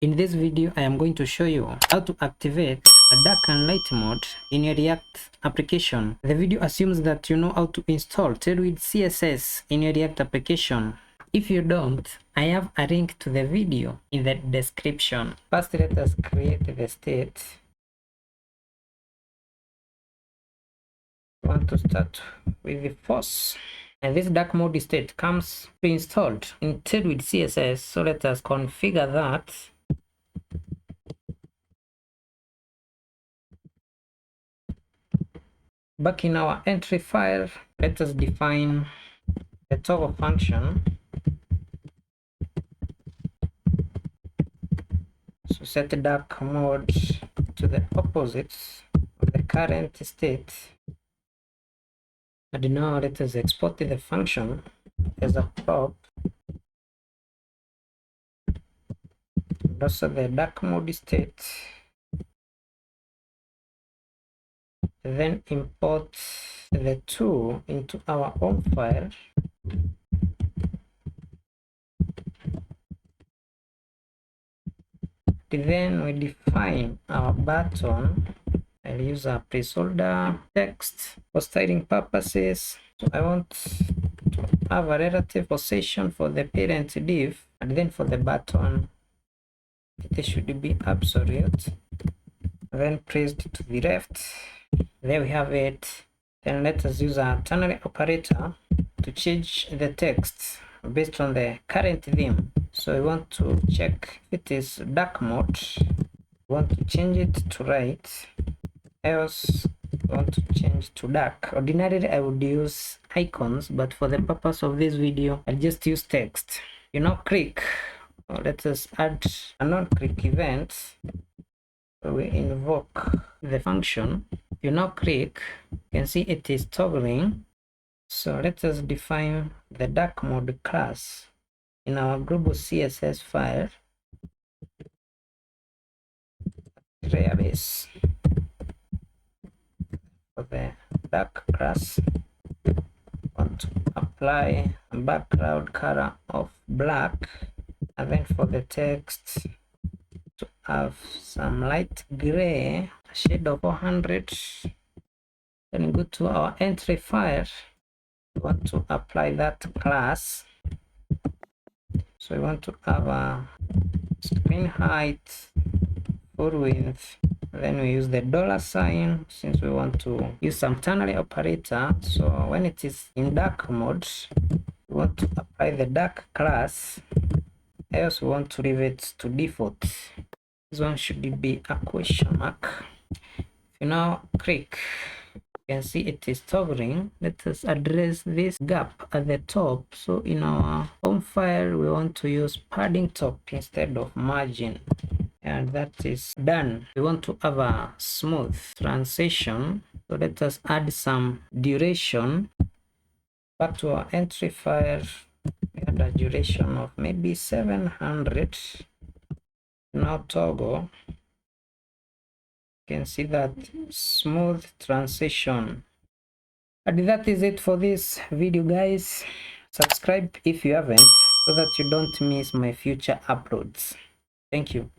In this video, I am going to show you how to activate a dark and light mode in your React application. The video assumes that you know how to install Tailwind CSS in your React application. If you don't, I have a link to the video in the description. First, let us create the state. I want to start with the force. And this dark mode state comes pre-installed in Tailwind CSS. So let us configure that. Back in our entry file, let us define the toggle function. So set the dark mode to the opposite of the current state. And now let us export the function as a prop. And also the dark mode state. Then import the two into our home file. Then we define our button. I'll use a placeholder text for styling purposes. So I want to have a relative position for the parent div, and then for the button, it should be absolute. Then pressed to the left. There we have it. Then let us use a ternary operator to change the text based on the current theme. So we want to check if it is dark mode. We want to change it to light. Else we want to change to dark. Ordinarily I would use icons, but for the purpose of this video I'll just use text. You now click. Let us add a non-click event. We invoke the function. You now click. You can see it is toggling. So let us define the dark mode class in our global CSS file. Base for the dark class. Want to apply a background color of black, and then for the text to have some light gray, a shade of 400. Then go to our entry file. We want to apply that class. So we want to have a screen height, full width. Then we use the $sign since we want to use some ternary operator. So when it is in dark mode, we want to apply the dark class. I also want to leave it to default. This one should be a question mark. If you now click, you can see it is toggling. Let us address this gap at the top. So in our home file, we want to use padding top instead of margin. And that is done. We want to have a smooth transition. So let us add some duration. Back to our entry file, we had a duration of maybe 700. Now toggle. You can see that smooth transition. And that is it for this video, guys. Subscribe if you haven't, so that you don't miss my future uploads. Thank you.